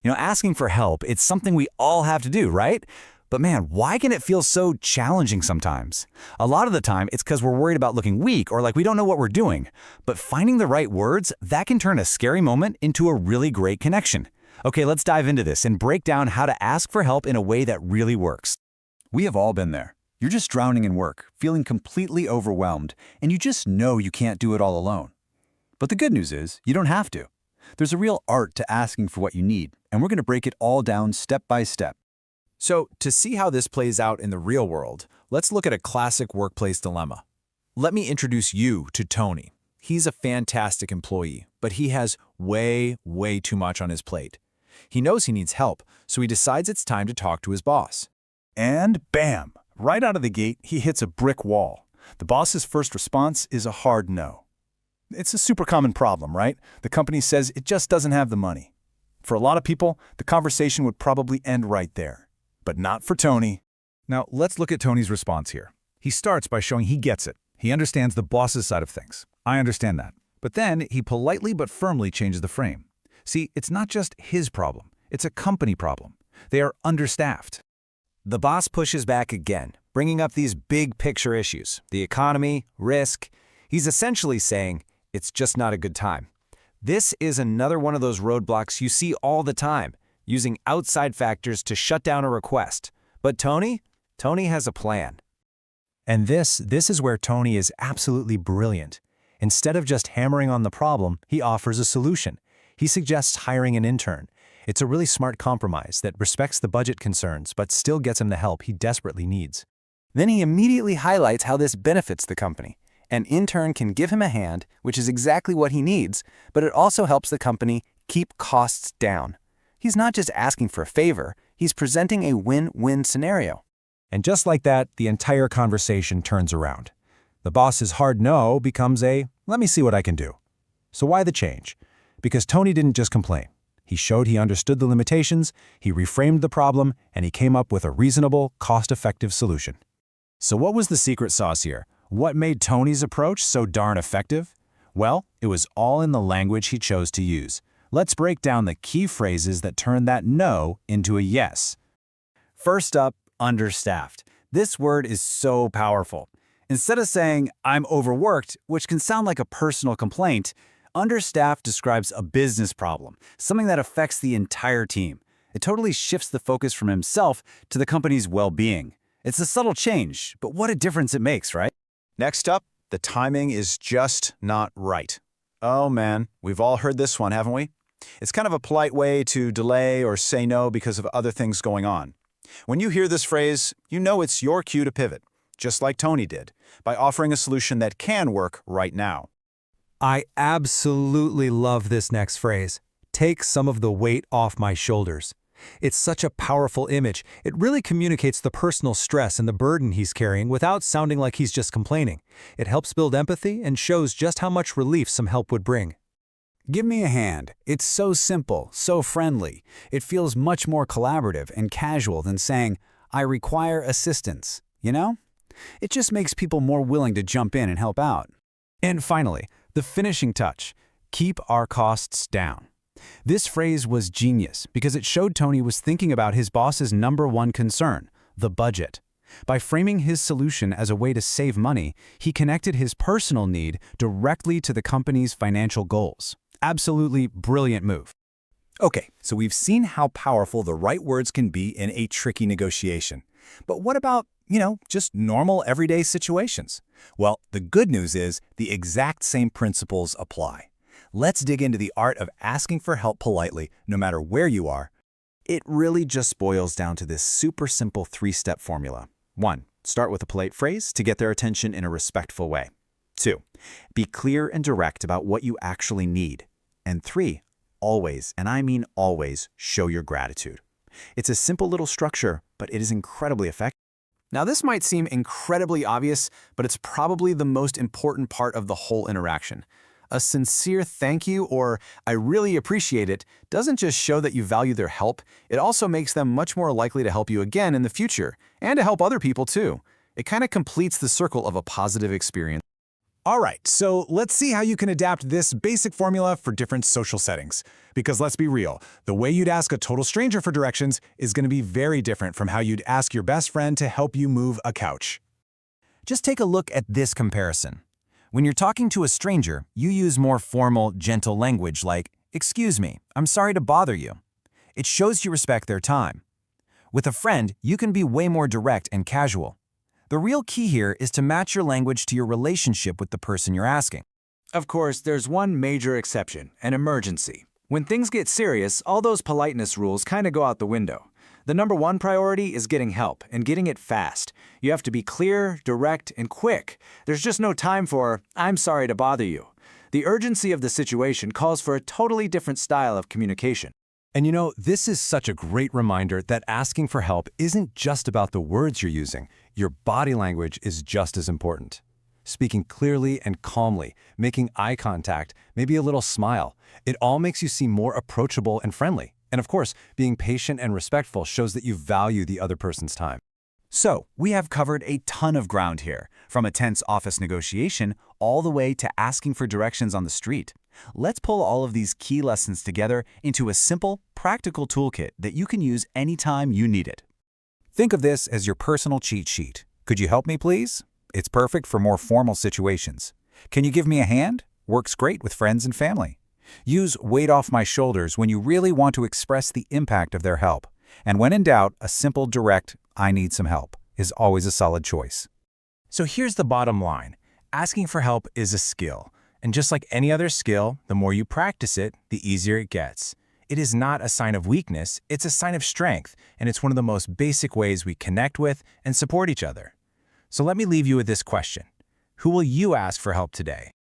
Asking for help, it's something we all have to do, right? But man, why can it feel so challenging sometimes? A lot of the time, it's because we're worried about looking weak or like we don't know what we're doing. But finding the right words, that can turn a scary moment into a really great connection. Okay, let's dive into this and break down how to ask for help in a way that really works. We have all been there. You're just drowning in work, feeling completely overwhelmed, and you just know you can't do it all alone. But the good news is, you don't have to. There's a real art to asking for what you need, and we're going to break it all down step by step. So, to see how this plays out in the real world, let's look at a classic workplace dilemma. Let me introduce you to Tony. He's a fantastic employee, but he has way too much on his plate. He knows he needs help, so he decides it's time to talk to his boss. And bam! Right out of the gate, he hits a brick wall. The boss's first response is a hard no. It's a super common problem, right? The company says it just doesn't have the money. For a lot of people, the conversation would probably end right there. But not for Tony. Now, let's look at Tony's response here. He starts by showing he gets it. He understands the boss's side of things. I understand that. But then he politely but firmly changes the frame. See, it's not just his problem. It's a company problem. They are understaffed. The boss pushes back again, bringing up these big picture issues, the economy, risk. He's essentially saying, it's just not a good time. This is another one of those roadblocks you see all the time, using outside factors to shut down a request. But Tony has a plan. And this is where Tony is absolutely brilliant. Instead of just hammering on the problem, he offers a solution. He suggests hiring an intern. It's a really smart compromise that respects the budget concerns but still gets him the help he desperately needs. Then he immediately highlights how this benefits the company. An intern can give him a hand, which is exactly what he needs, but it also helps the company keep costs down. He's not just asking for a favor, he's presenting a win-win scenario. And just like that, the entire conversation turns around. The boss's hard no becomes a, let me see what I can do. So why the change? Because Tony didn't just complain. He showed he understood the limitations, he reframed the problem, and he came up with a reasonable, cost-effective solution. So what was the secret sauce here? What made Tony's approach so darn effective? Well, it was all in the language he chose to use. Let's break down the key phrases that turn that no into a yes. First up, understaffed. This word is so powerful. Instead of saying, I'm overworked, which can sound like a personal complaint, understaffed describes a business problem, something that affects the entire team. It totally shifts the focus from himself to the company's well-being. It's a subtle change, but what a difference it makes, right? Next up, the timing is just not right. Oh man, we've all heard this one, haven't we? It's kind of a polite way to delay or say no because of other things going on. When you hear this phrase, you know it's your cue to pivot, just like Tony did, by offering a solution that can work right now. I absolutely love this next phrase. Take some of the weight off my shoulders. It's such a powerful image. It really communicates the personal stress and the burden he's carrying without sounding like he's just complaining. It helps build empathy and shows just how much relief some help would bring. Give me a hand. It's so simple, so friendly. It feels much more collaborative and casual than saying, I require assistance, you know? It just makes people more willing to jump in and help out. And finally, the finishing touch, keep our costs down. This phrase was genius because it showed Tony was thinking about his boss's #1 concern, the budget. By framing his solution as a way to save money, he connected his personal need directly to the company's financial goals. Absolutely brilliant move. Okay, so we've seen how powerful the right words can be in a tricky negotiation. But what about, just normal everyday situations? Well, the good news is the exact same principles apply. Let's dig into the art of asking for help politely, no matter where you are. It really just boils down to this super simple 3-step formula. 1. Start with a polite phrase to get their attention in a respectful way. 2. Be clear and direct about what you actually need. And 3. Always, and I mean always, show your gratitude. It's a simple little structure, but it is incredibly effective. Now, this might seem incredibly obvious, but it's probably the most important part of the whole interaction. A sincere thank you or I really appreciate it doesn't just show that you value their help, it also makes them much more likely to help you again in the future and to help other people too. It kind of completes the circle of a positive experience. All right, so let's see how you can adapt this basic formula for different social settings. Because let's be real, the way you'd ask a total stranger for directions is going to be very different from how you'd ask your best friend to help you move a couch. Just take a look at this comparison. When you're talking to a stranger, you use more formal, gentle language like, "Excuse me, I'm sorry to bother you." It shows you respect their time. With a friend, you can be way more direct and casual. The real key here is to match your language to your relationship with the person you're asking. Of course, there's one major exception, an emergency. When things get serious, all those politeness rules kind of go out the window. The number one priority is getting help, and getting it fast. You have to be clear, direct, and quick. There's just no time for, "I'm sorry to bother you." The urgency of the situation calls for a totally different style of communication. And you know, this is such a great reminder that asking for help isn't just about the words you're using. Your body language is just as important. Speaking clearly and calmly, making eye contact, maybe a little smile, it all makes you seem more approachable and friendly. And of course, being patient and respectful shows that you value the other person's time. So, we have covered a ton of ground here, from a tense office negotiation all the way to asking for directions on the street. Let's pull all of these key lessons together into a simple, practical toolkit that you can use anytime you need it. Think of this as your personal cheat sheet. Could you help me, please? It's perfect for more formal situations. Can you give me a hand? Works great with friends and family. Use weight off my shoulders when you really want to express the impact of their help. And when in doubt, a simple, direct, "I need some help" is always a solid choice. So here's the bottom line. Asking for help is a skill. And just like any other skill, the more you practice it, the easier it gets. It is not a sign of weakness, it's a sign of strength, and it's one of the most basic ways we connect with and support each other. So let me leave you with this question. Who will you ask for help today?